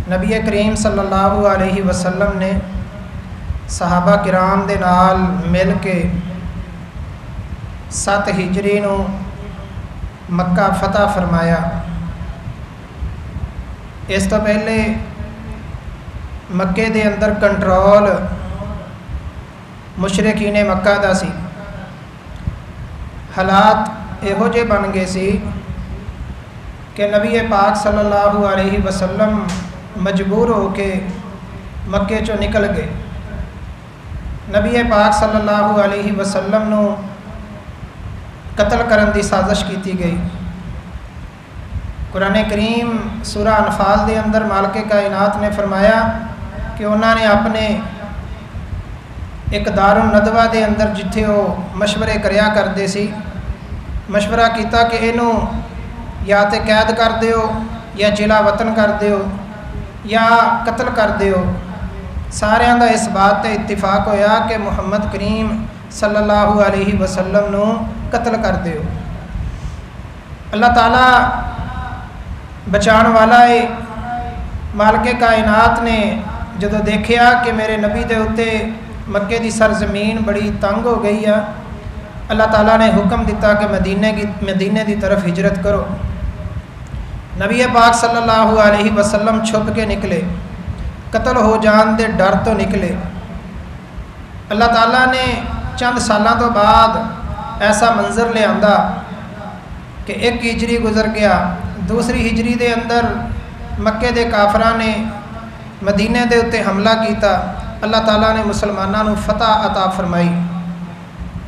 नबी करीम सल्लल्लाहु अलैहि वसल्लम ने सहाबा किराम दे नाल मिल के 7 हिजरी नूं मक्का फतह फरमाया। इस तो पहले मक्के दे अंदर कंट्रोल मुशरिकीन मक्का दा सी। हालात इहो जे बन गए सी कि नबी पाक सल्लल्लाहु अलैहि वसल्लम मजबूर होके मक्के चों निकल गए। नबी पाक सल्लल्लाहु अलैहि वसल्लम नूं कत्ल करन दी साजिश की गई। कुरान करीम सूरह अनफाल दे अंदर मालिक कायनात ने फरमाया कि उन्होंने अपने एक दारुन नदवा दे अंदर जिथे वो मशवरे करया करते सी, मशवरा किया कि इनू या तो कैद कर दिओ या जिला वतन कर दिओ या कत्ल कर दिओ। सारियां दा इस बात ते इत्तिफाक होया कि मुहम्मद करीम सल्लल्लाहु अलैहि वसल्लम नू कत्ल कर दिओ। अल्लाह ताला बचाने वाला है। मालिक कायनात ने जदों देखिया कि मेरे नबी दे उत्ते मक्के की सरजमीन बड़ी तंग हो गई है, अल्लाह ताला ने हुक्म दिता कि मदीने की तरफ हिजरत करो। नबी पाक सल्लल्लाहु अलैहि वसल्लम छुप के निकले, कत्ल हो जान दे डर तो निकले। अल्लाह ताला ने चंद सालों तो बाद ऐसा मंजर ले आंदा कि 1 हिजरी गुजर गया, दूसरी हिजरी दे अंदर मक्के दे काफरां ने मदीने दे उत्ते हमला किया। अल्लाह ताला ने मुसलमानों नूं फतह अता फरमाई।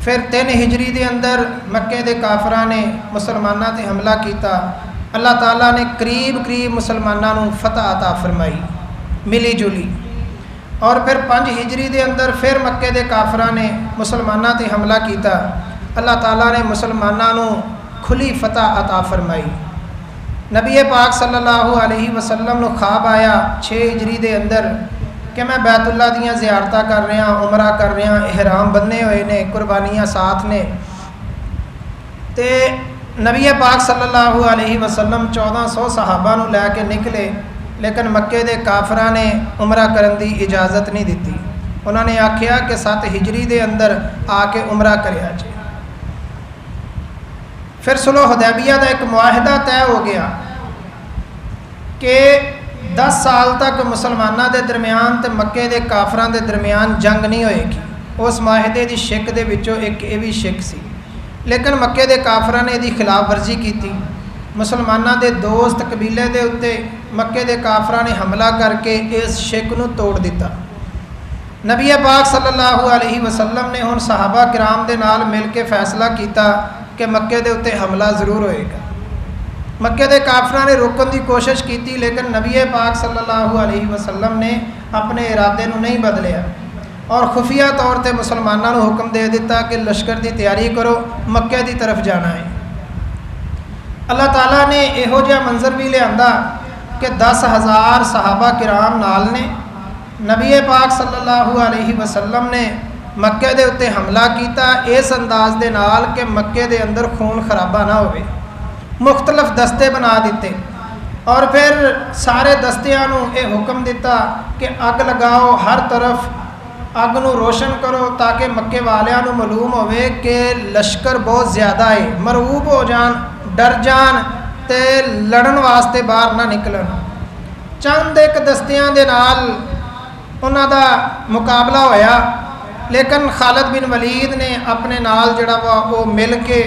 फिर 3 हिजरी दे अंदर मक्के दे काफरां ने मुसलमानों ते हमला किया। अल्लाह ताला ने करीब करीब मुसलमानों नूं फतह अता फरमाई मिली जुली। और फिर 5 हिजरी दे अंदर फिर मक्के दे काफरां ने मुसलमानों ते हमला किया। अल्लाह ताला ने मुसलमानों नूं खुली फतह अता फरमाई। नबी पाक सल्लल्लाहु अलैहि वसल्लम नूं ख्वाब आया 6 हिजरी दे अंदर कि मैं बैतुल्ला दियां ज़ियारतां कर रहा, उमरा कर रहा, इहराम बन्ने हुए ने, कुर्बानियाँ साथ ने। ते नबी पाक सल्लल्लाहु अलैहि वसल्लम 1400 सहाबा नूं लैके निकले, लेकिन मक्के दे काफरां ने उमरा करन दी इजाज़त नहीं दी। उन्होंने आख्या कि 7 हिजरी दे अंदर आके उमरा करया जे। फिर सुलह हुदैबिया का एक मुआहदा तय हो गया कि 10 साल तक मुसलमानों के दरमियान ते मक्के दे काफरां दे दरमियान जंग नहीं होएगी। उस मुआहदे की शिक दे विचों एक ये भी शिक सी, लेकिन मक्के दे काफरां ने इसकी खिलाफ वर्जी की। मुसलमानों के दोस्त कबीले के उत्ते मक्के दे काफरां ने हमला करके इस शिक नूं तोड़ दिता। नबी पाक सल्लल्लाहु अलैहि वसल्लम ने हुण सहाबा किराम दे नाल मिल के फैसला किया कि मक्के दे उत्ते हमला जरूर होएगा। मक्के दे काफरां ने रोकने की कोशिश की, लेकिन नबी पाक सल्लल्लाहु अलैहि वसल्लम ने अपने इरादे नूं नहीं बदलिया और खुफिया तौर पर मुसलमानों को हुक्म दे दिता कि लश्कर की तैयारी करो, मक्के की तरफ जाना है। अल्लाह ताला ने इहो जिहा मंजर भी लिया कि 10,000 सहाबा किराम नाल ने। नबी पाक सल्लल्लाहु अलैहि वसल्लम ने मक्के दे उत्ते हमला किया इस अंदाज दे नाल कि मक्के दे अंदर खून खराबा ना होवे। मुख्तलिफ दस्ते बना दिते और फिर सारे दस्तियां नूं ये हुक्म दिता कि अग लगाओ, हर तरफ अग नूं रोशन करो ताकि मक्के वालियां नूं मालूम होवे कि लश्कर बहुत ज़्यादा है, मरऊब हो जान, डर जान ते लड़न वास्ते बाहर ना निकलन। चंद एक दस्तियां दे नाल उन्हां दा मुकाबला होया, लेकिन खालिद बिन वलीद ने अपने नाल जिहड़ा वा वो मिल के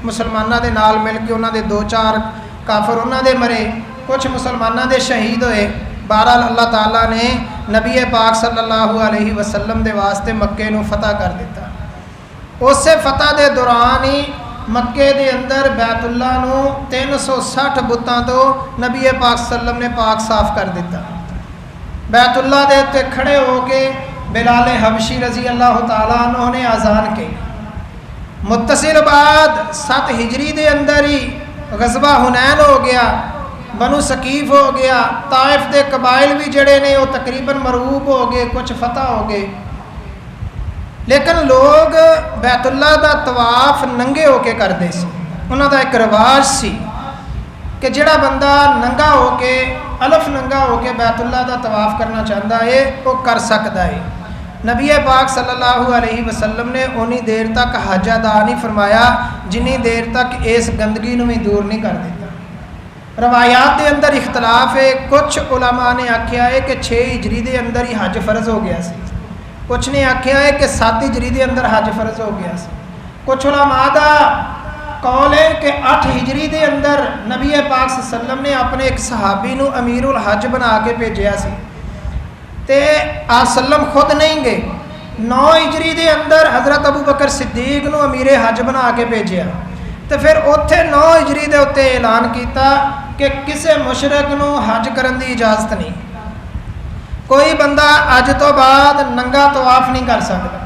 मुसलमानों के नाल मिल के उन्होंने 2-4 काफर उन्होंने मरे, कुछ मुसलमानों के शहीद होए। बहरहाल अल्लाह ताला ने नबी पाक सल्लल्लाहु अलैहि वसल्लम के वास्ते मक्के नूं फतह कर दिता। उस फतह के दौरान ही मक्के के अंदर बैतुल्ला नूं 360 बुतां तो नबी पाक सल्लम ने पाक साफ कर दिता। बैतुल्ला दे उत्ते खड़े होके बिलाल हबशी रजी अल्लाह ताला अन्हु ने आज़ान की। मुत्तसिल बाद 7 हिजरी के अंदर ही गज़वा हुनैन हो गया, बनु सकीफ हो गया, ताइफ के कबाइल भी जड़े ने वो तकरीबन मरूब हो गए, कुछ फतह हो गए। लेकिन लोग बैतुल्ला का तवाफ नंगे होके करते सी, उन्हों का एक रिवाज सी। कि जिहड़ा बंदा नंगा होके अलफ नंगा होके बैतुल्ला दा तवाफ़ करना चाहता है वो कर सकता है। नबी पाक सल्लल्लाहु अलैहि वसल्लम ने उन्नी देर तक हज अदा नहीं फरमाया जिन्नी देर तक इस गंदगी नूं भी दूर नहीं कर दिता। रवायात के अंदर इख्तलाफ है, कुछ उलमा ने आख्या है कि 6 हिजरी के अंदर ही हज फर्ज हो गया सी, कुछ ने आख्या है कि 7 हिजरी के अंदर हज फर्ज हो गया सी। कुछ उलमा का कौल है कि 8 हिजरी के अंदर नबी पाक सल्लम ने अपने एक सहाबी नूं अमीरुल हज बना के भेजा सी ते आप सल्लम खुद नहीं गए। 9 हिजरी के अंदर हज़रत अबू बकर सिद्दीक नूं अमीरे हज बना के भेजा तो फिर उत्थे 9 हिजरी के उत्ते ऐलान किया कि किसी मुशरक नूं हज करन दी इजाज़त नहीं, कोई बंदा अज तो बाद नंगा तवाफ नहीं कर सकता।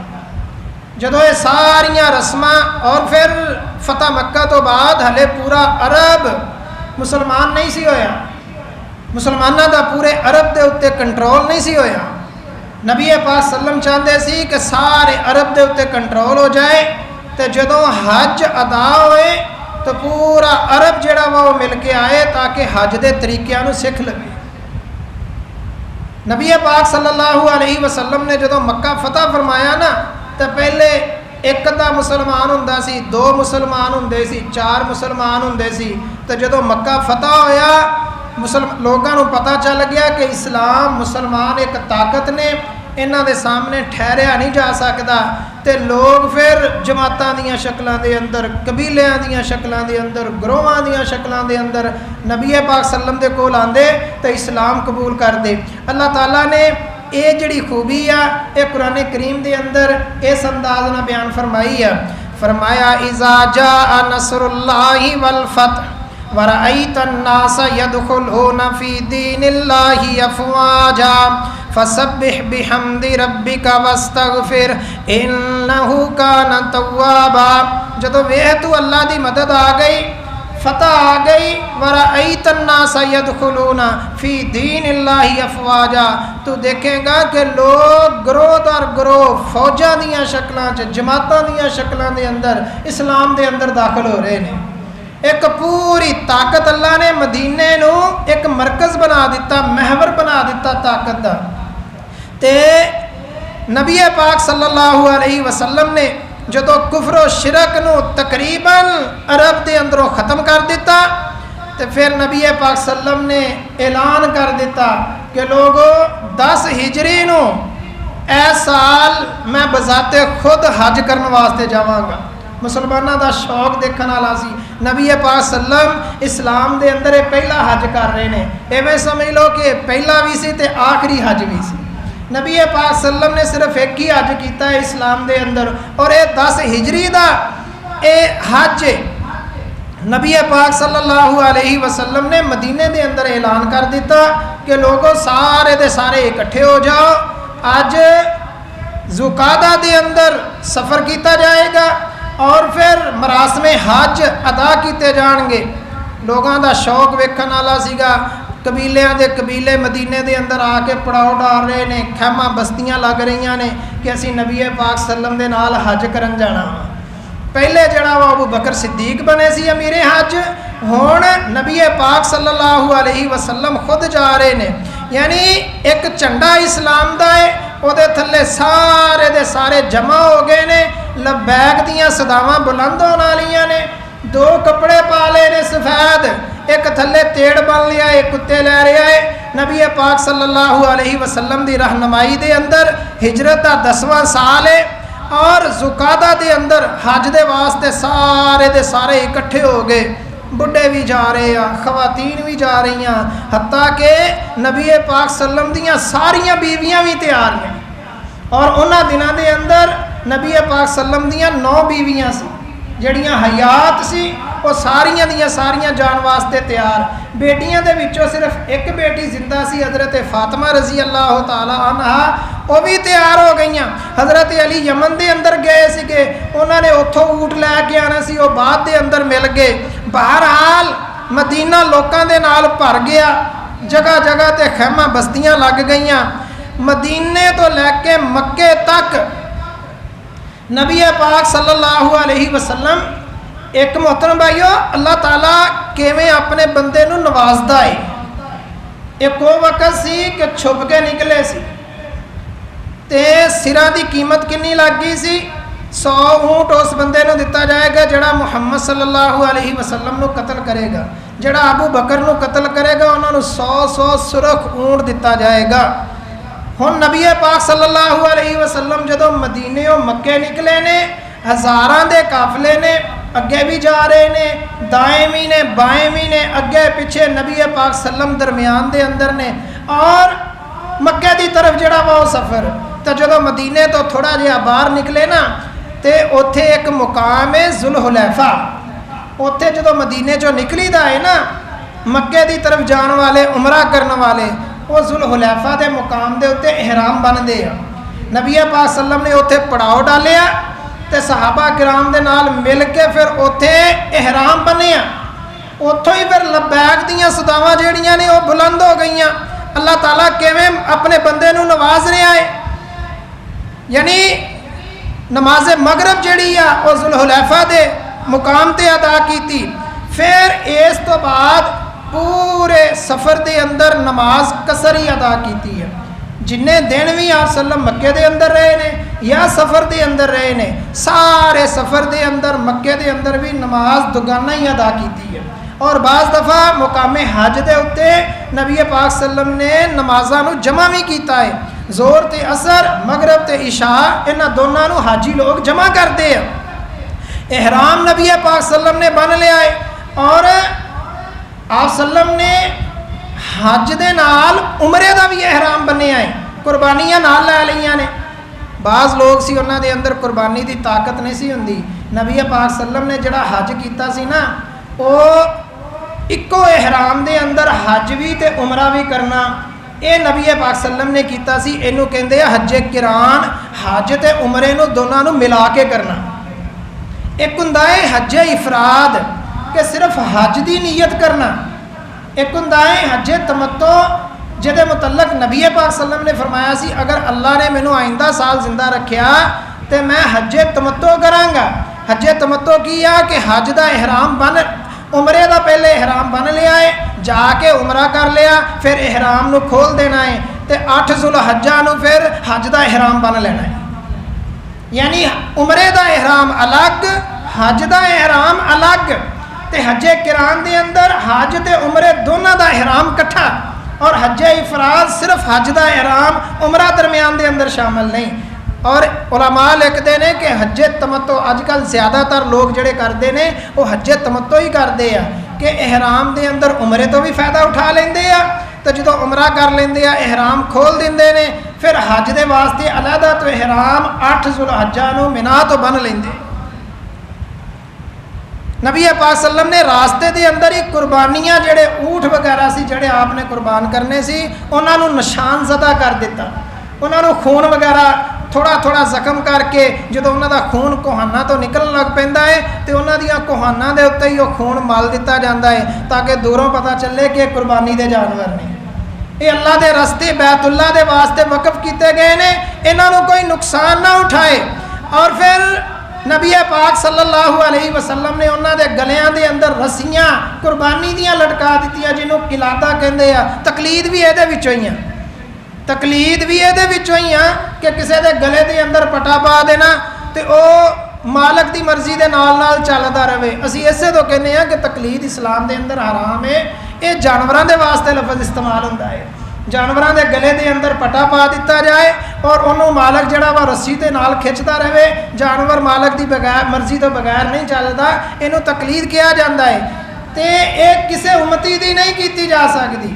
जदों ये सारियां रस्मां और फिर फतह मक्का तो बाद हले पूरा अरब मुसलमान नहीं सी होया, मुसलमानों का पूरे अरब के उत्ते कंट्रोल नहीं सी होया। नबी पाक सल्लम चाहते सी कि सारे अरब के उत्ते कंट्रोल हो जाए तो जदों हज अदा होए तो पूरा अरब जिहड़ा वा वो मिल के आए ताकि हज के तरीक़ों सीख लवे। नबी पाक सल्लल्लाहु अलैहि वसल्लम ने जदों मक्का फतह फरमाया ना तो पहले एक अद्धा मुसलमान हुंदा सी, 2 मुसलमान हुंदे सी, 4 मुसलमान हुंदे सी। तो जदों मक्का फतह होया लोगों को पता चल गया कि इस्लाम मुसलमान एक ताकत ने, इन्हां दे सामने ठहरिया नहीं जा सकता। तो लोग फिर जमातां दीयां शक्लां दे अंदर, कबीलियां दीयां शक्लां दे अंदर, ग्रोहां दीयां शक्लां दे अंदर नबी पाक सल्लम दे कोल आंदे तो इस्लाम कबूल करदे। अल्लाह ताला ने ये जिहड़ी खूबी आ ये कुरान करीम दे अंदर इस अंदाज नाल बयान फरमाई है। फरमाया इज़ा जाअ नसरुल्लाहि वल फतह वरअयतन नास यदखुलूना फी दीनिल्लाहि अफ़वाजा फसब्बिह बिहम्दि रब्बिका वस्तगफिर इन्नहु काना तव्वाबा। जदों वेह तू अल्लाह की मदद आ गई, फतह आ गई, वरअयतन नास यदखुलूना फी दीनिल्लाहि अफ़वाजा, तू देखेगा कि लोग ग्रोह दर ग्रोह फौजां दीयां शक्लां च, जमातां दीयां शक्लां दे अंदर इस्लाम दे अंदर दाखिल हो रहे हैं। एक पूरी ताकत अल्लाह ने मदीने नूं एक मरकज़ बना दिता, महवर बना दिता ताकत दा। ते नबी पाक सल्लल्लाहु अलैहि वसल्लम ने जदों कुफर और शिरक नूं तकरीबन अरब के अंदरों ख़त्म कर दिता तो फिर नबी पाक सल्लम ने ऐलान कर दिता कि लोगों 10 हिजरी नूं इस साल मैं बजाते खुद हज करने वास्ते जावांगा। मुसलमानों का शौक देखने वाला सी। नबी पाक सल्लम इस्लाम के अंदर पहला हज कर रहे हैं, इवें समझ लो कि पहला भी सी ते आखिरी हज भी सी। नबी पाक सल्लम ने सिर्फ एक ही हज किया है इस्लाम के अंदर और ये 10 हिजरी का ये हज नबी पाक सल्लल्लाहु अलैहि वसल्लम ने मदीने के अंदर ऐलान कर दिता कि लोगों सारे दे सारे इकट्ठे हो जाओ, अज ज़ुकादा के अंदर सफ़र किया जाएगा और फिर मरासमे हज अदा किए जाएंगे। लोगों का शौक वेखण वाला सीगा। कबीलियां दे कबीले मदीने के अंदर आके पड़ाव डाल रहे हैं, खैमा बस्तियां लग रही ने कि असी नबी पाक सल्लम दे नाल हज करन जाना। पहले जड़ा वा अबू बकर सिद्दीक बने सी अमीरे हज, हुण नबी पाक सल्लल्लाहु अलैहि वसल्लम खुद जा रहे हैं। यानी एक झंडा इस्लाम का है, उहदे थल्ले सारे दे सारे जमा हो गए ने, लबैक दियां सदावां बुलंद होण वालियां ने, 2 कपड़े पा ले ने सफेद, एक थल्ले तेड़ बन लिया, एक कुत्ते लै रहा है। नबी पाक सल्लल्लाहु अलैहि वसल्लम की रहनुमाई के अंदर हिजरत का 10वां साल है और ज़ुकादा के अंदर हज के वास्ते सारे दे सारे इकट्ठे हो गए। बुढ़े भी जा रहे हैं, खवातीन भी जा रही हैं, हत्ता कि नबी पाक सल्लम दियां सारियां बीवियां भी तैयार हैं। और उन्हां दिनां दे अंदर नबी पाक सल्लम दियां 9 बीवियां सी जड़ियां हयात सी, वो सारियां दियां सारियां जान वास्ते तैयार। बेटियां दे विचों सिर्फ एक बेटी जिंदा सी, हज़रत फातिमा रजी अल्लाह तआला अन्हा, वो भी तैयार हो गई। हज़रत अली यमन के अंदर गए थे, उन्होंने उतों ऊँट लैके आना सी, वो बाद के अंदर मिल गए। बहरहाल मदीना लोगों के नाल भर गया, जगह जगह ते खैमा बस्तियां लग गई। मदीने तो लैके मक्के तक नबी पाक सल्लल्लाहु अलैहि वसल्लम एक मोहतरम भाईओ अल्लाह ताला किवें अपने बंदे नूं नवाजदा है। एक वो वक्त सी कि छुप के निकले सी ते सिरां दी कीमत कितनी लग गई सी। 100 ऊँट उस बंदे नूं दिता जाएगा जिहड़ा मुहम्मद सल्लल्लाहु अलैहि वसल्लम नूं कतल करेगा। जिहड़ा अबू बकर नूं कतल करेगा उन्होंने 100 सुरख ऊँट दिता जाएगा। हुण नबी पाक सल्लल्लाहु अलैहि वसल्लम जदों मदीने मक्के निकले ने, हज़ारां दे काफले ने, अगे भी जा रहे ने, दाएं भी ने बाएं भी ने, अगे पिछे नबी पाक सल्लम दरमियान दे अंदर ने। और मक्के की तरफ जड़ा वा सफ़र तो जो मदीने तो थोड़ा जिहा बाहर निकले ना तो उत्थे एक मुकाम है जुलहुलैफा। उत्थे जो मदीने चो निकली दा है ना मक्के की तरफ जाने वाले उमरा करने वाले वो जुलहुलैफा के मुकाम के उत्ते एहराम बनते हैं। नबी पाक सल्लम ने उत्थे पड़ाव डालिया तो सहाबा किराम दे नाल मिल के फिर उत्थे एहराम बनिया। उत्थों ही फिर लबैक दियां सदावां जिहड़ियां ने वो बुलंद हो गई। अल्लाह ताला किवें अपने बंदे नूं नवाज रहा है। यानी नमाज मगरब जिहड़ी आ वो जुलहुलैफा दे मुकाम ते अदा की। फिर इस तो बाद पूरे सफ़र के अंदर नमाज कसर ही अदा की है। जिन्ने दिन भी आप सल्लम मक्के के अंदर रहे ने या सफ़र के अंदर रहे ने, सारे सफ़र के अंदर मक्के के अंदर भी नमाज दुगाना ही अदा की है। और बाज़ दफ़ा मुकामे हज के उत्ते नबी पाक सल्लम ने नमाज़ां नूं जमा भी किया है। जोर ते असर, मगरब ते इशा, इन्हां दोनों नूं हाजी लोग जमा करते हैं। एहराम नबी पाक सल्लम ने बन लिया है और आप सल्लम ने हज दे नाल उमरे का भी एहराम बनिया है। कुर्बानियां नाल लै लईयां ने। बाज़ लोग सी उन्हां दे अंदर कुर्बानी की ताकत नहीं सी हुंदी। नबी पाक सल्लम ने जिहड़ा हज कीता सी ना वो इक्को एहराम दे अंदर हज भी ते उमरा भी करना ये नबी पाक सल्लम ने कीता सी। इनू कहंदे आ हज किरान। हज ते उमरे नूं दोनां नूं मिला के करना। एक हुंदा है हज इफराद कि सिर्फ हज की नीयत करना। एक हुंदा है हज तमत्तो जिहदे मुतल्लक नबी पाक सल्लम ने फरमाया सी अगर अल्लाह ने मैनू आइंदा साल जिंदा रखिया तो मैं हज तमत्तो करांगा। हज तमत्तो की आ कि हज का एहराम बन उमरे का पहले एहराम बन लिया है, जाके उमरा कर लिया, फिर एहराम नू खोल देना है तो 8 जुलहज्जा नू फिर हज का एहराम बन लेना है। यानी उमरे का एहराम अलग, हज का एहराम अलग। तो हज किरान के अंदर हज ते उमरे दोनों का एहराम कट्ठा और हज इफराद सिर्फ हज का एहराम उमरा दरमियान के अंदर शामिल नहीं। और उलमा लिखते हैं कि हज तमत्तो अजकल ज़्यादातर लोग जोड़े करते हैं वो हज तमत्तो ही करते हैं कि एहराम के अंदर उमरे तो भी फ़ायदा उठा लेंगे तो जो उमरा कर लेंगे एहराम खोल देंगे ने फिर हज के वास्ते अलहदा तो एहराम 8 जुलहज्जा नूं मिना तो बन लेंगे। नबी पाक सल्लम ने रास्ते के अंदर ही कुर्बानियाँ जेड़े ऊँट वगैरह से जेड़े आपने कुर्बान करने सी उन्होंने निशान ज़दा कर दिता। उन्होंने खून वगैरह थोड़ा थोड़ा जख्म करके जो उन्होंने खून कोहाना तो निकलन लग पैंदा है तो उन्होंने कोहाना के उत्ते ही खून मल दिता जाता है ताकि दूरों पता चले कि कुर्बानी के जानवर ने। ये अल्लाह के रस्ते बैतुल्ला के वास्ते वकफ किए गए हैं, इन्हों कोई नुकसान ना उठाए। और फिर नबी पाक सल्लल्लाहु अलैहि वसल्लम ने उन्होंने गलियां के अंदर रस्सियां कुर्बानी दियां लटका दित्तियां जिन्हों किलादा कहते हैं। तकलीद भी ये ही है, तकलीद भी ये ही आ कि किसी के गले के अंदर पटा पा देना तो वह मालक की मर्जी के नाल नाल चलता रहे। असी इसे तो कहने हैं कि तकलीद इस्लाम के अंदर हराम है। ये जानवरों के वास्ते लफज इस्तेमाल होता है। जानवरों के गले के अंदर पटा पा दिता जाए और उन्होंने मालक जड़ा वा रस्सी के नाल खिंचता रहे। जानवर मालक की बगैर मर्जी तो बगैर नहीं चलता, इनू तकलीद कहा जाता है। तो ये किसी उम्मती की नहीं की जा सकती।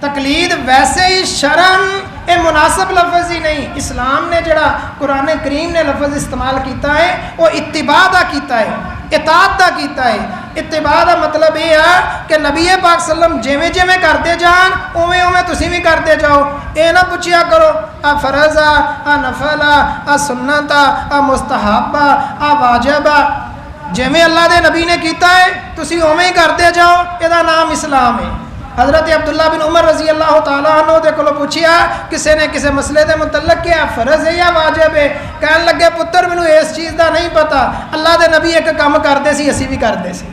तकलीद वैसे ही शरन ये मुनासिब लफज ही नहीं। इस्लाम ने जड़ा कुरान करीम ने लफज इस्तेमाल किया है वो इत्तिबा का किया है, इताअत का किया है। इत्तिबा का मतलब ये है कि नबी पाक सल्लम जिमें जिमें करते जान उवें उवें तुसीं भी करते जाओ। ये ना पूछिया करो आ फरज आ नफल आ सुन्नत आ मुस्तहब आ वाजिब आ। जिमें अल्लाह के नबी ने किया है तुसीं उवें ही करते जाओ, यदा नाम इस्लाम है। हज़रत अब्दुल्ला बिन उमर रजी अल्लाह तआला अन्हु दे कोलों पूछिया किसी ने किसी मसले के मुतलक क्या फर्ज है या वाजिब है। कहन लगे पुत्र मैनू इस चीज़ का नहीं पता, अल्लाह के नबी एक काम करते सी असी भी करते सी।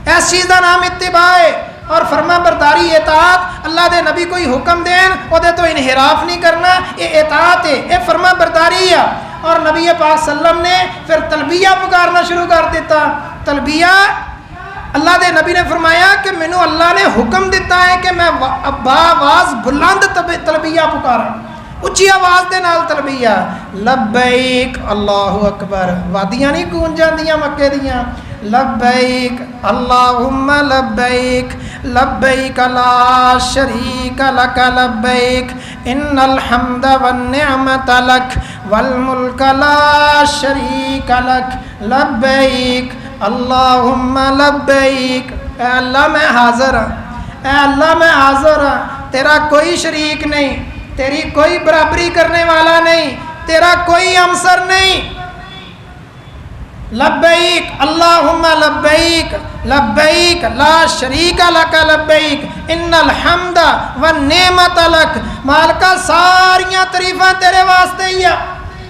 इस चीज़ का नाम इत्तिबा है और फरमा बरदारी इताअत। अल्लाह के नबी कोई हुक्म देन उहदे तो इनहिराफ नहीं करना, ये इताअत है, ये फरमा बरदारी है। और नबी पाक सल्लम ने फिर तलबिया पुकारना शुरू कर दिता। तलबिया अल्लाह के नबी ने फरमाया कि मैनू अल्लाह ने हुक्म दिता है कि मैं बावाज बुलंद तलबिया पुकारा, उच्ची आवाज़ के नाल तलबिया। लब्बैक अल्लाहु अकबर, वादियाँ नहीं गूंज जांदियां मक्के दियां। लब्बैक अल्लाहुम्मा लब्बैक, लब्बैक ला शरीक लक लब्बैक, इन्नल हम्दा वन निअमता लक वल मुल्क ला शरीक लक, लब्बैक अल्लाहुम्मा लब्बैक। ऐ अल्लाह मैं हाज़िर हाँ, ऐ अल्लाह मैं हाज़िर हाँ, तेरा कोई शरीक नहीं, तेरी कोई बराबरी करने वाला नहीं, तेरा कोई हमसर नहीं। लब्बैक अल्लाहुम्मा लब्बैक, लब्बैक ला शरीक लक लब्बैक, इन्नल हम्दा वन नेमत लक। मालका सारियां तरीफां तेरे वास्ते ही आ,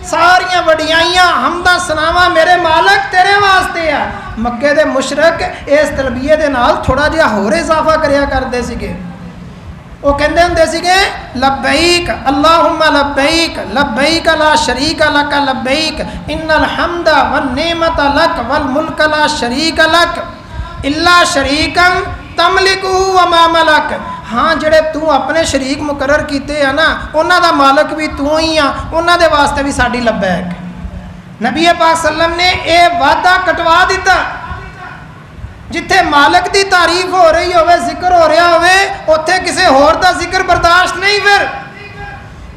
सारियां वडियाइयां हमदा सनावा मेरे मालक तेरे वास्ते आ। मक्के दे मुशरक इस तलबिये दे नाल थोड़ा जिहा होर इजाफा करया करदे सीगे। वो कहते होंदे सीगे लब्बैक अल्लाहुम्मा लब्बैक, लब्बैक ला शरीक लक लब्बैक, इन्नल हम्दा वन नेमत लक वल मुल्क ला शरीक लक इल्ला शरीकन तमलिकुहु व मा मलक। हाँ जेड़े तू अपने शरीक मुकर्रर कीते हैं ना, उन्हां दा मालक भी तू ही आ, उन्हां दे वास्ते भी साडी लब्बैक। नबी पाक सल्लम ने यह वादा कटवा दिता। जिथे मालक की तारीफ हो रही होवे, जिक्र हो रहा होवे, उत्थे किसी होर दा जिक्र बर्दाश्त नहीं। फिर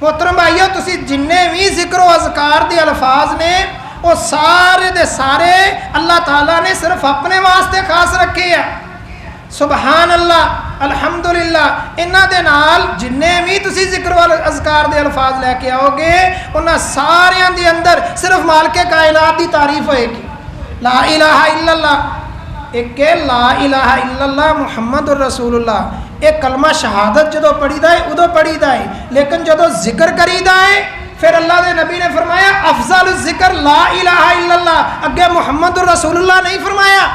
मोहतरम भाईओ तुसी जिन्ने भी जिक्र अज़कार दे अल्फाज ने वो सारे दे सारे अल्लाह ताला ने सिर्फ अपने वास्ते खास रखे है। सुबहान अल्लाह, अल्हम्दुलिल्लाह, इन्हां दे नाल जिन्ने भी तुसी जिक्र वाले अज़कार दे अल्फाज लैके आओगे उन्हां सारियां दे अंदर सिर्फ मालिक कायनात की तारीफ होएगी। ला इलाहा इल्लल्लाह, एक ला इलाहा इल्लल्लाह मुहम्मदुर रसूलुल्लाह। एक कलमा शहादत जो पढ़ीदा है उदों पढ़ीदा है, लेकिन जो जिक्र करीदा है फिर अल्लाह के नबी ने फरमाया अफजल जिक्र ला इलाहा इल्लल्लाह, अगे मुहम्मदुर रसूलुल्लाह नहीं फरमाया।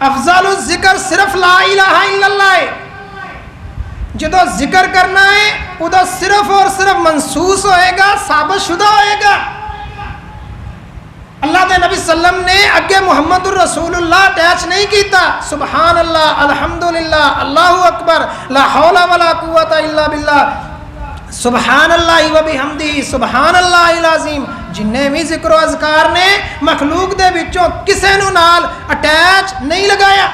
अफजल जिक्र सिर्फ ला इलाहा इल्लल्लाह है। जो जिक्र करना है उदों सिर्फ और सिर्फ महसूस होएगा, साबित शुदा होएगा। अल्लाह के नबी सल्लम ने अगे मुहम्मदुर रसूलुल्लाह अटैच नहीं किया। सुबहान अल्लाह, अल्हम्दुलिल्लाह, अल्लाहु अकबर, ला हौला वला कुव्वता इल्ला बिल्लाह, सुबहान अल्लाह व बिहम्दिही, सुबहान अल्लाहिल अज़ीम। जिन्ने भी जिक्र अज़कार ने मखलूक दे विचों किसे नूं नाल अटैच नहीं लगाया।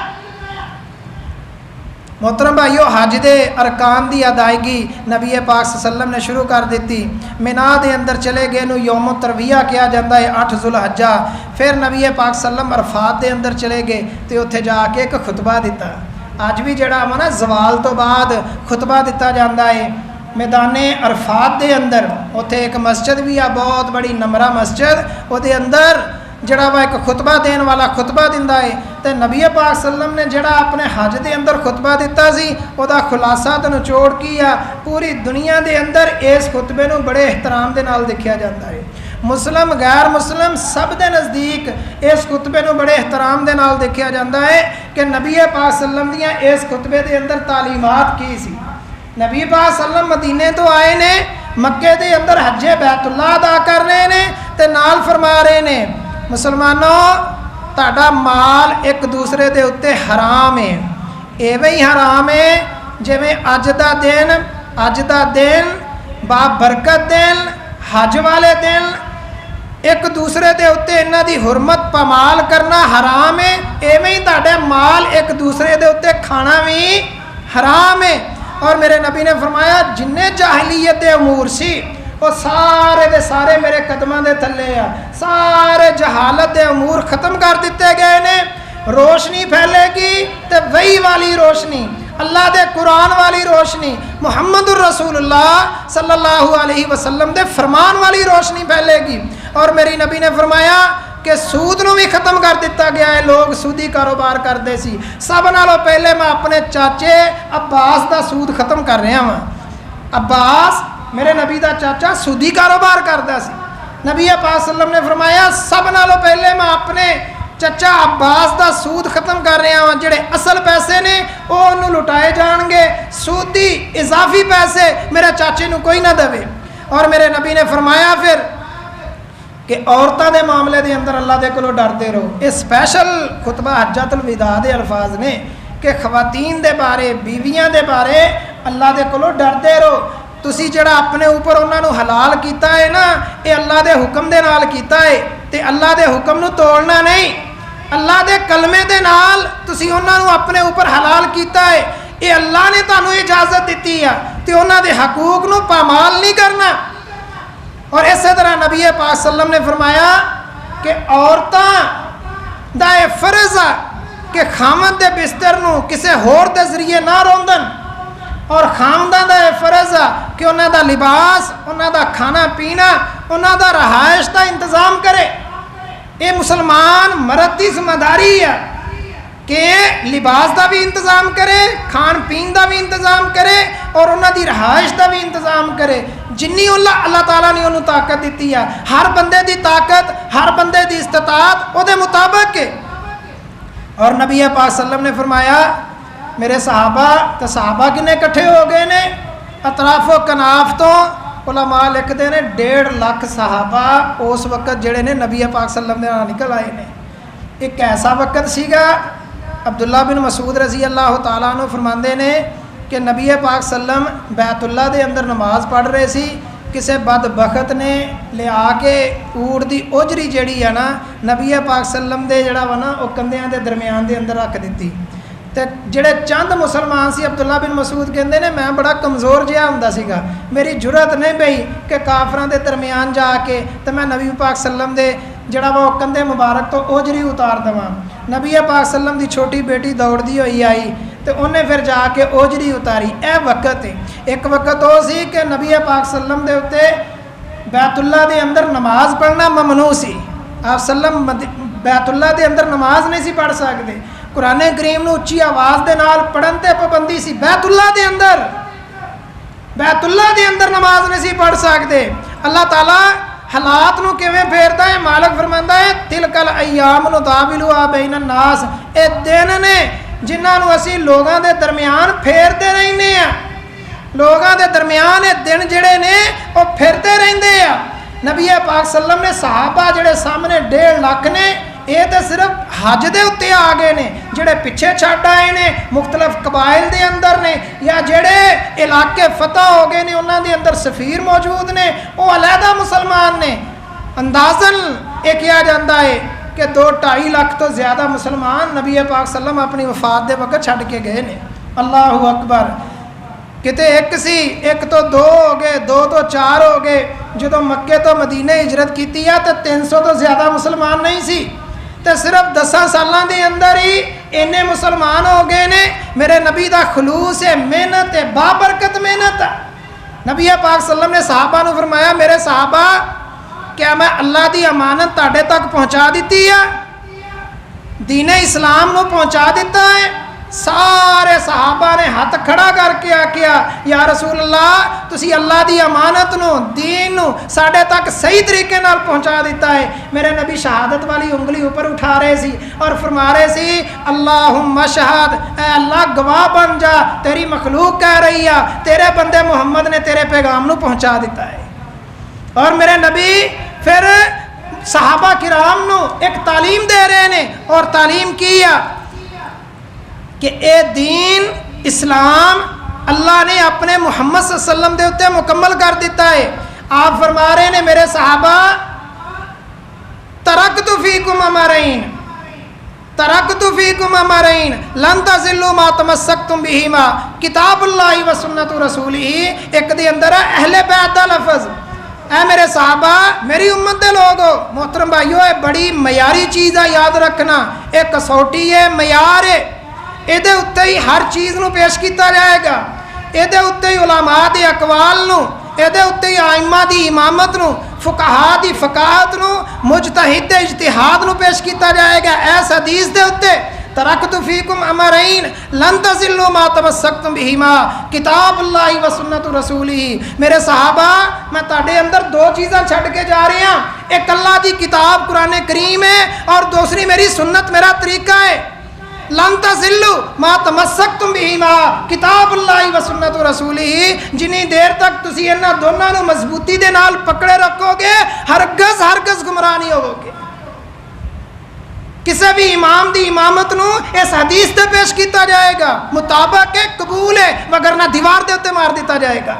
मोहतरम भाईओ हज दे अरकान की अदायगी नबी पाक सल्लम ने शुरू कर दी। मिना दे अंदर चले गए नूं यौम तरविया किया जाता है, 8 जुलहज्जा। फिर नबी पाक सल्लम अरफात दे अंदर चले गए तो उत्थे जाके एक खुतबा दिता। अज भी जिहड़ा वा ना जवाल तो बाद खुतबा दिता जाता है मैदाने अरफात दे अंदर। उत्थे एक मस्जिद भी आ, बहुत बड़ी नमरा मस्जिद, उहदे अंदर जड़ा वा एक खुतबा देने वाला खुतबा दिंदा है। तो नबी पाक सल्लम ने जड़ा अपने हज के अंदर खुतबा दिता सी उहदा खुलासा तो निचोड़ की आ पूरी दुनिया के अंदर इस खुतबे नूं बड़े एहतराम के नाल देखा जाता है। मुस्लिम गैर मुस्लिम सब के नज़दीक इस खुतबे नूं बड़े एहतराम के नाल देखा जाता है कि नबी पाक सल्लम दियां इस खुतबे के अंदर तालीमात की सी। नबी पाक सल्लम मदीने तो आए ने, मक्के के अंदर हजे बैतुल्लाह अदा कर रहे हैं तो नाल फरमा रहे ने मुसलमानों ताड़ा माल एक दूसरे के उत्ते हराम है। एवें ही हराम है जिवें अज दा दिन बाबरकत दिन हज वाले दिन एक दूसरे के उत्ते इन्हां दी हुरमत पमाल करना हराम है। एवें ही ताड़े माल एक दूसरे के उत्ते खाना भी हराम है। और मेरे नबी ने फरमाया जिन्ने जाहिलियत के अमूर सी वो सारे दे सारे मेरे कदमां दे थल्ले आ। सारे जहालत के अमूर खत्म कर दिते गए ने। रोशनी फैलेगी तो वही वाली रोशनी, अल्लाह दे कुरान वाली रोशनी, मुहम्मदुर रसूलुल्लाह सल्लल्लाहु अलैहि वसल्लम दे फरमान वाली रोशनी फैलेगी। और मेरी नबी ने फरमाया कि सूद नूं भी खत्म कर दिता गया है। लोग सूदी कारोबार करते सी। सब नालों पहले मैं अपने चाचे अब्बास का सूद खत्म कर रहा वां। अब्बास मेरे नबी का चाचा सूदी कारोबार करता सी। नबी पाक सल्लम ने फरमाया सब नालों पहले मैं अपने चचा अब्बास का सूद खत्म कर रहा हाँ। जिहड़े असल पैसे ने वो उन्होंने लुटाए जाएंगे, सूदी इजाफी पैसे मेरे चाचे नूं कोई ना देवे। और मेरे नबी ने फरमाया फिर कि औरतों के मामले के अंदर अल्लाह के कोलों डरते रहो। ये स्पैशल खुतबा हज्जतुल विदा के अल्फाज ने कि खवातीन के बारे, बीवियां के बारे अल्लाह के कोलों डरते रहो। तुसी जिहड़ा अपने ऊपर उन्होंने हलाल किया है ना, ये अल्लाह के हुक्म के नाल किया है, तो अल्लाह के हुक्म नूं तोड़ना नहीं। अल्लाह के कलमे के नाल तुसी उन्होंने अपने ऊपर हलाल किया है, ये अल्लाह ने तुहानूं इजाजत दी है, तो उन्होंने हकूक नूं पामाल नहीं करना। और इस तरह नबी पाक सल्लम ने फरमाया कि औरतां दा यह फर्ज है कि खामद के बिस्तर नूं किसी होर के जरिए ना रोंदन, और खामदा का यह फर्ज है कि उन्हों का लिबास, उन्हों का खाना पीना, उन्हों का रहायश का इंतजाम करे। ये मुसलमान मर्द की जिम्मेदारी है कि लिबास का भी इंतजाम करे, खान पीन का भी इंतजाम करे, और उन्होंने रहायश का भी इंतजाम करे। जिन्नी अल्लाह ताला ने उन्होंने ताकत दी है, हर बंदे की ताकत, हर बंदे की इस्तिताअत वो मुताबिक है। और नबी पाक सल्लम ने फरमाया मेरे सहाबा, तो सहाबा किन्ने इकट्ठे हो गए ने अतराफो कनाफ तो उलमा लिखते हैं 1.5 लाख सहाबा उस वक्त जेड़े ने नबी पाक सल्लम दे नाल निकल आए ने। एक ऐसा वक्त सीगा, अब्दुल्ला बिन मसूद रजी अल्लाह तआला अन्हु फरमाते ने कि नबी पाक सल्लम बैतुल्ला दे अंदर नमाज पढ़ रहे सी। किसी बदबखत ने लिया के ऊट की ओजरी जिहड़ी है ना नबी पाक सल्लम दे जिहड़ा वा ना वो कंधियां दे दरम्यान दे अंदर रख दी। तो जिहड़े चंद मुसलमान सी, अब्दुल्ला बिन मसूद कहते हैं मैं बड़ा कमज़ोर जिहा हुंदा सीगा, मेरी जुरत नहीं पई कि काफरां दे दरम्यान जाके तो मैं नबी पाक सल्लम दे जिहड़ा वा कंधे मुबारक तो ओजरी उतार देवां। नबी पाक सल्लम की छोटी बेटी दौड़दी होई आई तो उन्हें फिर जाके ओजरी उतारी। यह वक्त है। एक वक्त वो सी कि नबी पाक सल्लम दे उत्ते बैतुल्ला दे अंदर नमाज पढ़ना ममनू सी। आप सल्लम बैतुल्ला दे अंदर नमाज नहीं सी पढ़ सकते। कुरान करीम नूं उच्ची आवाज़ दे नाल पढ़न ते पाबंदी सी। बैतुल्ला दे अंदर नमाज नहीं सी पढ़ सकते। अल्लाह ताला हालात नूं किवें फेरदा है। मालिक फरमांदा है तिलकल अय्याम नुदाविलुहा बैनन नास, ये दिन ने जिन्होंने असी लोगों के दरम्यान फेरते रहने हैं। लोगों के दरम्यान ये दिन जिहड़े ने वो फिरते रहते हैं। नबी पाक सल्लम ने सहाबा जिहड़े सामने 1.5 लाख ने, ये तो सिर्फ हज के उत्ते आ गए ने, जिहड़े पिछे छड्ड आए ने मुख्तलिफ कबाइल के अंदर ने, या जिहड़े इलाके फतह हो गए ने उन्हां दे अंदर सफीर मौजूद ने, वो अलहदा मुसलमान ने। अंदाजन ये कहा जाता है कि 2-2.5 लाख तो ज़्यादा मुसलमान नबी पाक सल्लम अपनी वफात के वक्त छड्ड के गए ने। अल्लाहु अकबर। किते एक सी, एक तो 2 हो गए, 2 तो 4 हो गए। जो मक्के तो मदीने हिजरत की है तो 300 तो ज़्यादा मुसलमान नहीं सी, तो सिर्फ 10 सालों के अंदर ही इन्ने मुसलमान हो गए ने। मेरे नबी का खलूस है, मेहनत है, बाबरकत मेहनत है। नबी पाक सल्लम ने सहाबा नूं फरमाया मेरे सहाबा क्या मैं अल्लाह की अमानत तुहाडे तक पहुँचा दी है, दीने इस्लाम नूं पहुँचा दिता है। सारे सहाबा ने हाथ खड़ा करके आख्या या रसूल अल्लाह तुसी अल्लाह की अमानत नूं दीन नूं साडे तक सही तरीके नाल पहुँचा दिता है। मेरे नबी शहादत वाली उंगली ऊपर उठा रहे सी और फरमा रहे सी अल्लाहुम्मा शहद, ऐ अल्लाह गवाह बन जा, तेरी मखलूक कह रही है तेरे बंदे मुहम्मद ने तेरे पैगाम नूं पहुँचा दिता है। और मेरे नबी फिर सहाबा किराम नूं एक तालीम दे रहे ने, और तालीम की है कि ए दीन इस्लाम अल्लाह ने अपने मुहम्मद सल्लल्लाहु अलैहि वसल्लम दे उत्ते मुकम्मल कर दिता है। आप फरमा रहे ने मेरे सहाबा तरक्तु फीकुम अमरैन, तरक्तु फीकुम अमरैन लन तज़िल्लु मा तमस्सकतुम बिहिमा किताबुल्लाहि व सुन्नतु रसूलिही। एक दे अंदर अहले बैत दा लफ्ज़। ऐ मेरे सहाबा मेरी उम्मत के लोग हो, मोहतरम भाइयों ये बड़ी मयारी चीज़ है, याद रखना। एक कसौटी है, मयार है, ਇਹਦੇ ਉੱਤੇ ही हर चीज़ ਨੂੰ पेश किया जाएगा। ਇਹਦੇ ਉੱਤੇ ही उलमा ਦੇ अकवाल ਨੂੰ, ਇਹਦੇ ਉੱਤੇ ही आइमा की इमामत ਨੂੰ फुकाहा दी फकाहत नूं, मुजतहिद दे इज्तिहाद नूं पेश किया जाएगा। इस हदीस दे उत्ते तरक्तु फीकुम अमरैन लन तज़िल्लू मा तमस्सक्तुम बिहिमा किताबुल्लाहि व सुन्नतु रसूलिही। मेरे सहाबा, मैं तुहाडे अंदर दो चीज़ां छड्ड के जा रहा, एक अल्लाह की किताब कुरान करीम है और दूसरी मेरी सुन्नत, मेरा तरीका है। लन तज़िल्लू मा तमस्सक्तुम बिहिमा किताबुल्लाहि व सुन्नतु रसूलिही। जिन्नी देर तक तुसी इन्हां दोनों नूं मजबूती दे नाल पकड़े रखोगे, हरगज़ गुमराह नहीं होवोगे। किसी भी इमाम की इमामत नूं इस हदीस से पेश किया जाएगा, मुताबक है, कबूल है, वगरना दीवार के उत्ते मार दिया जाएगा।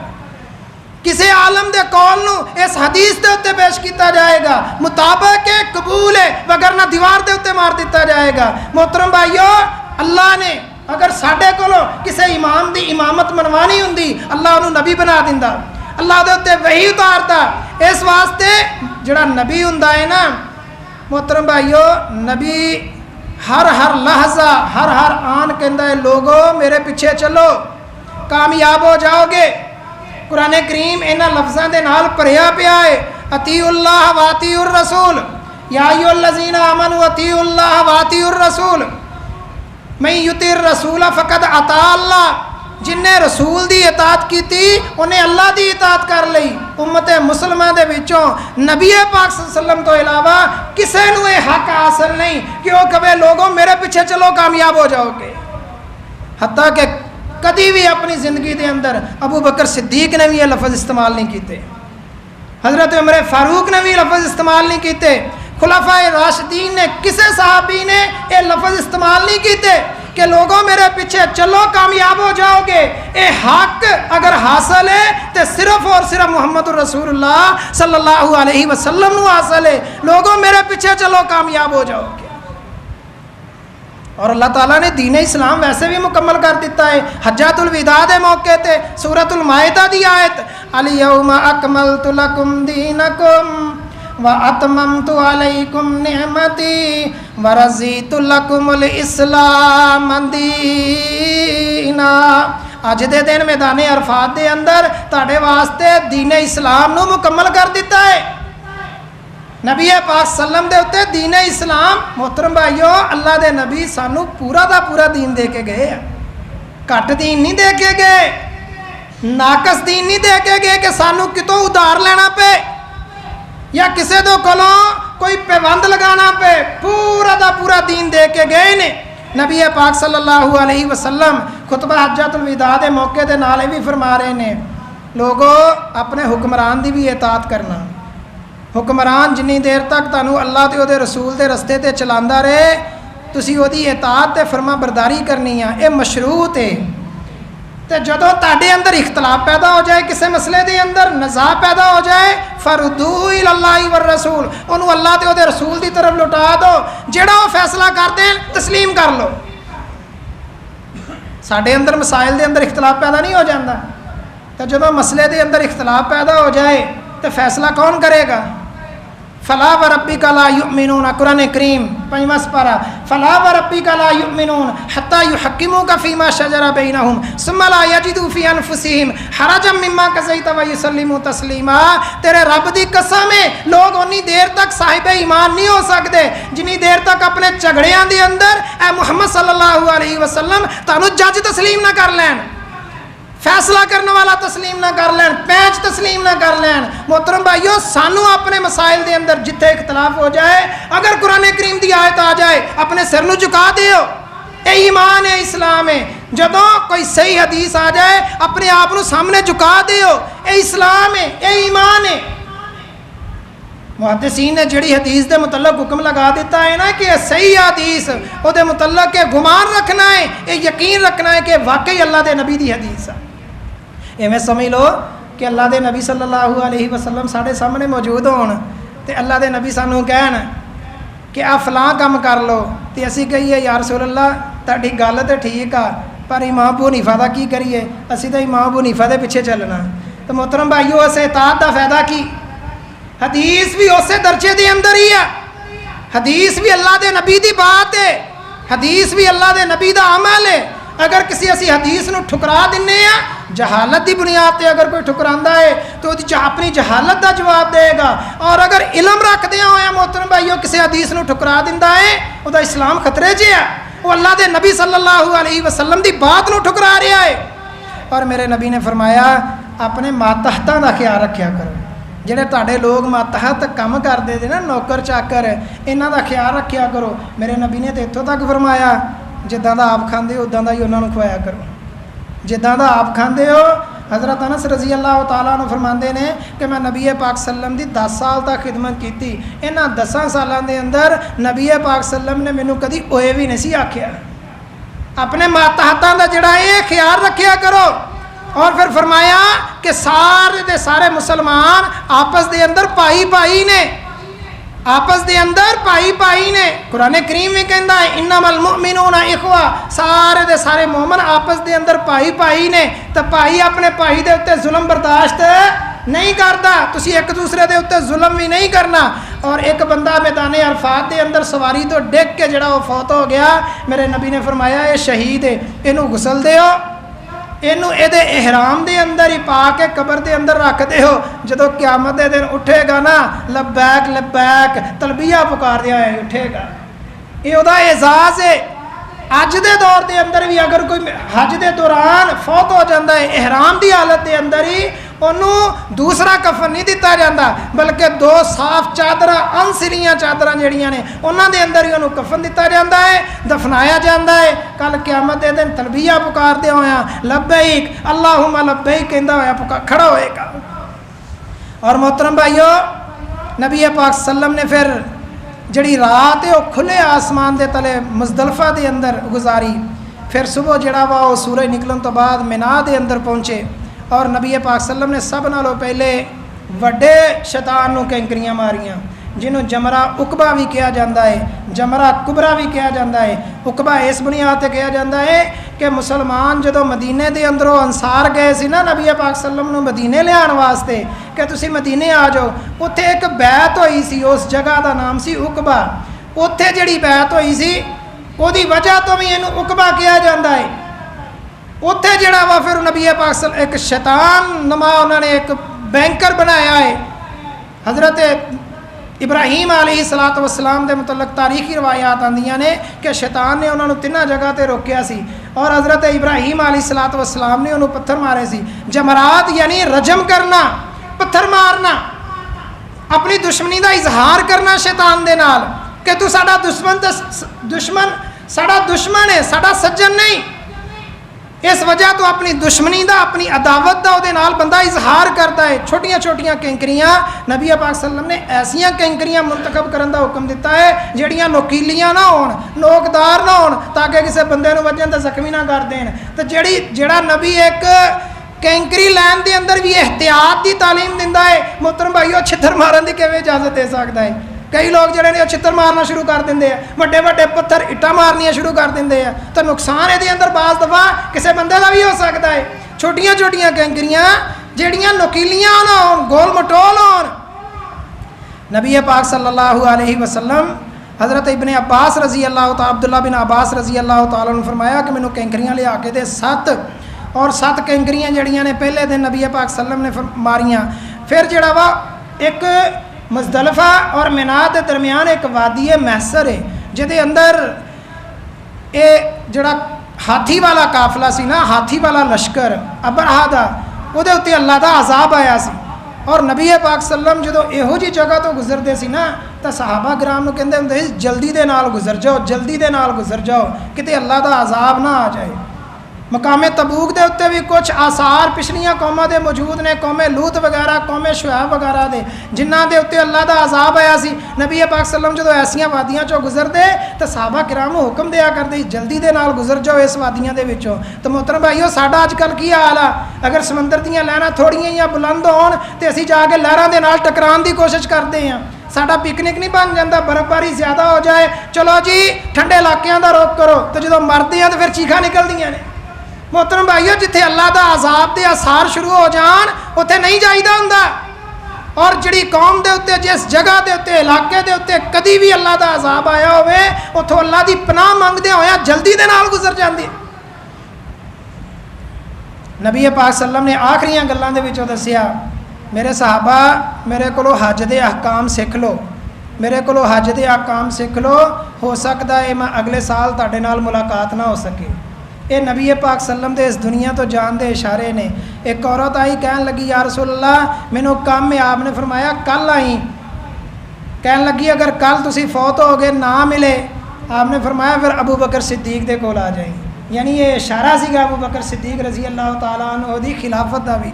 किसी आलम के कौल नूं इस हदीस के उत्ते पेश किया जाएगा, मुताबक है, कबूल है, वगरना दीवार के उत्ते मार दिया जाएगा। मोहतरम भाइयों, अल्लाह ने अगर साडे कोलों किसी इमाम की इमामत मनवानी हुंदी, अल्लाह उन्होंने नबी बना दिंदा, अल्लाह दे उत्ते वही उतारता। इस वास्ते जिहड़ा नबी हुंदा है ना मोहतरम भाइयों, नबी हर लहजा हर आन कहता है, लोगो मेरे पीछे चलो, कामयाब हो जाओगे। कुरान करीम इन्हां लफ्ज़ां दे नाल भरिया पिया है, अतीउल्लाह व अतीउर रसूल, या अय्युहल्लज़ीना आमनू अतीउल्लाह व अतीउर रसूल, मैं युतिर रसूल फ़क़द अता अल्लाह। जिन्हें रसूल की इताअत की उन्हें अल्लाह की इताअत कर ली। उम्मत मुसलमान दे विचों नबी पाक सल्लल्लाहु अलैहि वसल्लम तो इलावा किसी नूं यह हक हासिल नहीं कि वह कहे लोगों मेरे पीछे चलो कामयाब हो जाओगे। हत्ता कि कभी भी अपनी ज़िंदगी के अंदर अबू बकर सिद्दीक ने भी ये लफ्ज़ इस्तेमाल नहीं किए, हज़रत उमर फारूक ने भी लफ्ज़ इस्तेमाल नहीं किए, खुलाफाए राशिदीन ने किसी सहाबी ने यह लफ्ज़ इस्तेमाल नहीं किए कि लोगों मेरे पीछे चलो कामयाब हो जाओगे। ये हक अगर हासिल है तो सिर्फ और सिर्फ मुहम्मद रसूलुल्लाह सल्लल्लाहु अलैहि वसल्लम नूं हासिल है। लोगों मेरे पीछे चलो कामयाब हो जाओगे। और अल्लाह ताला ने दीन इस्लाम वैसे भी मुकम्मल कर दिता है। हज्जातुल विदा के मौके ते सूरतुल माइदा दी आयत अल यौमा अकमलतु लकुम दीनकुम व अतममतु अलैकुम निअमती व रज़ीतु लकुमुल इस्लाम दीना। अज दे दिन मैदान अरफात के अंदर तुहाडे वास्ते दीन इस्लाम नूं मुकम्मल कर दिता है। नबी पाक सल्लम दे उत्ते दीन इस्लाम, मोहतरम भाइयों, अल्लाह दे नबी सानू पूरा दा पूरा दीन दे के गए, घट दीन नहीं दे के गए, नाकस दीन नहीं दे के गए कि सानू कितों उधार लेना पे या किसी दो कोलों कोई पाबंद लगाना पे। पूरा दा पूरा दीन दे के गए ने। नबी पाक सल्लल्लाहु अलैहि वसल्लम खुतबा हज्जतुल विदा के मौके दे नाल भी फरमा रहे ने, लोगों अपने हुक्मरान की भी इताअत करना। हुक्मरान जिन्नी देर तक तुहानू अल्लाह ते उहदे रसूल के रस्ते ते चलांदा रहे, तुसी उहदी इताअत ते फरमा बरदारी करनी है, ये मशरूत है। तो जदों तुहाडे अंदर इख्तलाफ पैदा हो जाए, किसी मसले के अंदर नज़ा पैदा हो जाए, फरदू इलल्लाहि वर रसूल, उन्होंने अल्लाह ते उहदे रसूल की तरफ लौटा दो। जिहड़ा वो फैसला कर दें तस्लीम कर लो। साडे अंदर मसाइल के अंदर इख्तलाफ पैदा नहीं हो जाता, तो जदों मसले के अंदर इख्तलाफ पैदा हो जाए तो फैसला कौन करेगा? फला व रब्बिका ला युमिनून, कुरान करीम 5वां पारा, फला व रब्बिका ला युमिनून हत्ता युहक्किमूका फीमा शजरा बैनहुम सुम्मा ला यजिदू फी अनफुसिहिम हरजम मिम्मा कज़ैत व युसल्लिमू तस्लीमा। तेरे रब की कसम है, लोग उन्नी देर तक साहिब ईमान नहीं हो सकते जिन्नी देर तक अपने झगड़ियां के अंदर ए मुहम्मद सल्लल्लाहु अलैहि वसल्लम तुहानू जज तस्लीम ना कर लैन, फैसला करने वाला तस्लीम ना कर लैन, पैंच तस्लीम ना कर लैन। मोहतरम भाइयों, सानू अपने मसाइल के अंदर जिथे इख्तलाफ हो जाए, अगर कुरान करीम की आयत आ जाए अपने सिर नूं झुका दिओ, ये ईमान है, इस्लाम है। जदों कोई सही हदीस आ जाए अपने आप नूं सामने झुका दिओ, ये इस्लाम है, ये ईमान है। मुहद्दिसीन ने जिहड़ी हदीस के मुतल्लक हुक्म लगा दिता है ना कि सही हदीस उहदे मुतल्लक के गुमान रखना है, ये यकीन रखना है कि वाकई अल्लाह के नबी की हदीस है। इवें समझ लो कि अल्लाह के नबी सल्लल्लाहु अलैहि वसल्लम साढ़े सामने मौजूद होण ते अल्लाह के नबी सानू कहन कि आ फलां काम कर लो, तो असी कहीए या रसूल अल्लाह तुहाडी गल तो ठीक आ, पर इमाम अबू हनीफा दा की करिए, असी तो इमाम अबू हनीफा दे पिछे चलना। तो मोहतरम भाइयों, इस इताअत दा फायदा की? हदीस भी उस दर्जे के अंदर ही है, हदीस भी अल्लाह के नबी की बात है, हदीस भी अल्लाह के नबी का अमल है। अगर किसी असी हदीस नूं ठुकरा दिन्ने आ, जहालत की बुनियाद पर अगर कोई ठुकरांदा है तो अपनी जहालत का जवाब देगा। और अगर इलम रखदे होया मोहतरम भाईओ किसी हदीस नूं ठुकरा दिंदा है, उसका इस्लाम खतरे 'च है, वो अल्लाह के नबी सल्लल्लाहु अलैहि वसल्लम की बात नूं ठुकरा रहा है। और मेरे नबी ने फरमाया अपने मातहतां का ख्याल रखा करो, ਜਿਹੜੇ ਤੁਹਾਡੇ लोग मातहत काम करते थे ना, नौकर चाकर, इन्हां दा ख्याल रखा करो। मेरे नबी ने तो इत्थों तक फरमाया जिद्दां दा आप खांदे हो उदां दा ही उन्हां नूं खवाया करो, जिद्दां दा आप खांदे हो। हज़रत अनस रज़ी अल्लाह तआला अन्हु फरमाते हैं कि मैं नबी पाक सल्लम की 10 साल तक खिदमत की। इन्हां 10 सालों के अंदर नबी पाक सल्लम ने मैनू कभी ओए भी नहीं आख्या। अपने मातहतां दा जिहड़ा ये ख्याल रखा करो। और फिर फरमाया कि सारे दे सारे मुसलमान आपस दे अंदर भाई भाई ने, आपस दे अंदर भाई भाई ने। कुरान करीम में कहता है इन्नमल मुमिनूना इखवा, सारे दे सारे मोमन आपस दे अंदर भाई भाई ने। तो भाई अपने भाई दे उत्ते जुल्म बर्दाश्त नहीं करता, तुसी एक दूसरे दे उत्ते जुल्म भी नहीं करना। और एक बंदा मैदान अरफात के अंदर सवारी तो डिग के जड़ा वो फौत हो गया, मेरे नबी ने फरमाया ये शहीद है, इनू गुसल दो, इनू एदे एहराम दे अंदर ही पा के कबर दे अंदर रख दो। जदों क़यामत दे दिन उठेगा ना, लब्बैक लब्बैक तलबिया पुकार दिया है उठेगा। ये उहदा एजाज़ है। अज दे दौर के अंदर भी अगर कोई हज के दौरान फौत हो जाता है एहराम की हालत के अंदर ही, उन्होंने दूसरा कफन नहीं दिता जाता, बल्कि 2 साफ चादर अनसिलियाँ चादर जड़ियाँ ने उन्होंने अंदर ही उन्होंने कफन दिता जाता है, दफनाया जाता है। कल क़यामत के दिन तलबिया पुकारदे होया लब्बैक अल्लाहुम्मा लब्बैक कहंदा होया खड़ा होएगा। और मोहतरम भाईओ नबी पाक सल्लम ने फिर जड़ी रात है वह खुले आसमान के तले मुज़दलिफ़ा के अंदर गुजारी। फिर सुबह जड़ा वा वो सूरज निकलन तो बाद मिना के अंदर पहुँचे। और नबी पाक सल्लम ने सब नालों पहले वड्डे शैतान नूं कैंकरियां मारियां, जिन्हों जमरा उकबा भी कहा जाता है, जमरा कुबरा भी कहा जाता है। उकबा इस बुनियाद पर कहा जाता है कि मुसलमान जदों मदीने के अंदरों अंसार गए सी ना नबी पाक सल्लम नूं मदीने लियाण वास्ते कि तुसी मदीने आ जाओ, उत्थे एक बैत होई सी, उस जगह का नाम सी उकबा। उत्थे जिहड़ी बैत होई सी उहदी वजह तो भी इहनूं उकबा कहा जाता है। उत्थे जिहड़ा वा फिर नबी पाक एक शैतान नमा उन्होंने एक बैंकर बनाया है। हज़रत इब्राहीम अलैहिस्सलातु वस्सलाम के मुतल्लक तारीखी रवायात आंदियां ने कि शैतान ने उन्होंने 3 जगह पर रोकया सी और हज़रत इब्राहीम अलैहिस्सलातु वस्सलाम ने उन्होंने पत्थर मारे सी। जमरात यानी रजम करना, पत्थर मारना, अपनी दुश्मनी का इजहार करना शैतान दे नाल कि तू साडा दुश्मन साडा दुश्मन है, साडा सज्जन नहीं। इस वजह तो अपनी दुश्मनी का अपनी अदावत का उहदे नाल बंदा इजहार करता है। छोटियां छोटियां कैंकरियां नबी पाक सल्लम ने ऐसियां कैंकरियां मुंतखब करने का हुक्म दिता है जिहड़ियां नोकीलियां ना होण, नोकदार ना होण, ताकि किसी बंदे नूं वजन तो जख्मी ना कर देण। तो जिहड़ा नबी एक कैंकरी लैन के अंदर भी एहतियात की तालीम दिंदा है, मोहतरम भाईओ छितर मारन की किवें इजाजत दे सकदा है। कई लोग जिहड़े ने छितर मारना शुरू कर देंगे, वड्डे वड्डे पत्थर इट्टां मारनियां शुरू कर देंगे, तो नुकसान ये अंदर बाज़ दफ़ा किसी बंदे का भी हो सकता है। छोटियां छोटियां कैंकरियां जिहड़ियां नुकीलियां ना होण, गोल मटोल होण। नबी पाक सल्लल्लाहु अलैहि वसल्लम हज़रत इब्ने अब्बास रज़ी अल्लाह तआला अब्दुल्ला बिन अब्बास रज़ी अल्लाह तआला ने फरमाया कि मैनूं कैंकरियां लिया के दे 7 और 7 कैंकरियां जड़ियां ने पहले दिन नबी पाक सल्लम ने मारियां। फिर जड़ा वा एक मुज़दलिफ़ा और मिना के दरमियान एक वादी महसर है, जिहदे अंदर ये जड़ा हाथी वाला काफिला सी ना, हाथी वाला लश्कर अबरहा दा, उहदे उत्ते अल्लाह दा अजाब आया सी। और नबी पाक सल्लम जो इहो जी जगह तो गुजरते सी ना, तो सहाबा ग्राम नूं कहंदे हुंदे सी जल्दी दे नाल गुजर जाओ, जल्दी दे नाल गुजर जाओ, किते अल्लाह दा अजाब ना आ जाए। मकामे तबूक के उत्ते भी कुछ आसार पिछलियां कौमां दे मौजूद ने, कौमे लूत वगैरह, कौमे शुआब वगैरह दे, जिन्हां दे उत्ते अल्लाह दा अजाब आया सी। नबी पाक सल्लम जो ऐसियां वादियां चों गुजरदे तो सहाबा किराम नूं हुक्म दिया करदे जल्दी दे नाल गुजर जाओ इस वादियां दे विचों। तो मोहतरम भाईओ साडा अजकल की हाल आ, अगर समंदर दीयां लहरां थोड़ियां या बुलंद होण तो असीं जाके लहरां दे नाल टकराउण दी कोशिश करते हैं। साडा पिकनिक नहीं बन जाता, बर्फबारी ज़्यादा हो जाए चलो जी ठंडे इलाकों का रुख करो, तो जो मरते हैं तो फिर चीखां निकलदियां ने। मोहतरम भाईओ जिथे अल्लाह का अजाब के आसार शुरू हो जान उत्थे नहीं जाईदा हुंदा। और जिहड़ी कौम के उत्ते जिस जगह के उत्ते इलाके के उत्ते कभी भी अल्लाह का अजाब आया होवे, उत्थों अल्लाह की पनाह मंगदे होया जल्दी दे नाल गुजर जांदी। नबी पाक सल्लम ने आखिरी गल्लां दे विचों दस्सिया, मेरे सहाबा मेरे को हज के अहकाम सीख लो, मेरे को हज के अहकाम सीख लो, हो सकता है मैं अगले साल तुहाडे नाल मुलाकात ना हो सके। ये नबी पाक सल्लम दे इस दुनिया तो जान दे इशारे ने। एक औरत आई कहन लगी, या रसूल अल्लाह मैनू काम है। आपने फरमाया कल आई। कहन लगी अगर कल तुसी फौत हो गए ना मिले, आपने फरमाया फिर अबू बकर सिद्दीक दे कोल आ जाए। यानी ये इशारा सीगा अबू बकर सिद्दीक रजी अल्लाह तआला अन्हु दी खिलाफत दा भी।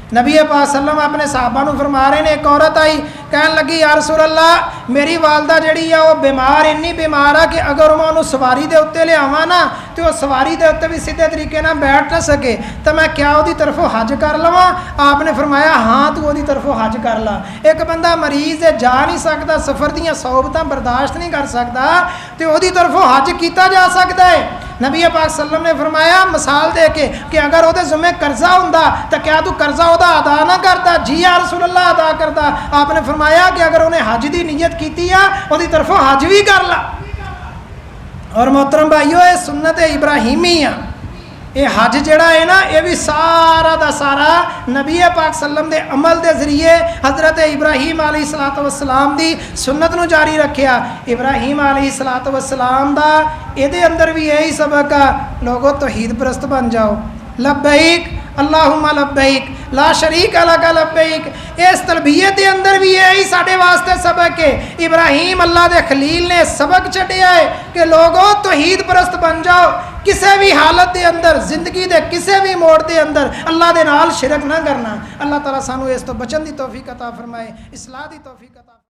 नबी पाक सल्लम अपने साहबा नूं फरमा रहे ने, एक औरत आई कहन लगी, या रसूल अल्लाह मेरी वालदा जिहड़ी आ वो बीमार, इन्नी बीमार आ कि अगर मैं उन्होंने सवारी के उत्ते लियावां ना तो वह सवारी के उत्ते भी सीधे तरीके नाल बैठ ना सके, तो मैं क्या उसकी तरफों हज कर लवां? आपने फरमाया हाँ तू उसकी तरफों हज कर ला। एक बंदा मरीज है, जा नहीं सकता, सफ़र दीयां सोबतां बर्दाश्त नहीं कर सकता, तो उसकी तरफों हज किया जा सकता है। नबी पाक सल्लम ने फरमाया मिसाल दे के कि अगर वो ज़िम्मे कर्जा हुंदा तो क्या तू कर्जा वह अदा ना करता? जी या रसूल अल्लाह अदा करता। आपने फरमाया कि अगर उन्हें हज की नीयत की आ उसकी तरफों हज भी कर ला। और मोहतरम भाईओ ये सुन्नत इब्राहिमी आ, ये हज जड़ा है ना ये भी सारा दा सारा नबी पाक सल्लम दे अमल के जरिए हज़रत इब्राहिम अलैहिस्सलातु वस्सलाम दी सुन्नत नूं जारी रखिया। इब्राहिम अलैहिस्सलातु वस्सलाम दा इहदे अंदर भी यही सबक आ, लोगो तौहीद परस्त बन जाओ, लब्बैक अल्लाहुम्मा लब्बैक ला शरीक लका लब्बैक। इस तलबियत के अंदर भी यही साढ़े वास्ते सबक है। इब्राहिम अल्लाह के खलील ने सबक छड्डिया है कि लोगों तौहीद परस्त बन जाओ, किसी भी हालत के अंदर जिंदगी के किसी भी मोड़ के अंदर अल्लाह के नाल शिरक ना करना। अल्लाह ताला सानू इस तो बचन की तौफीक अता फरमाए, इस्लाह की तौफीक अता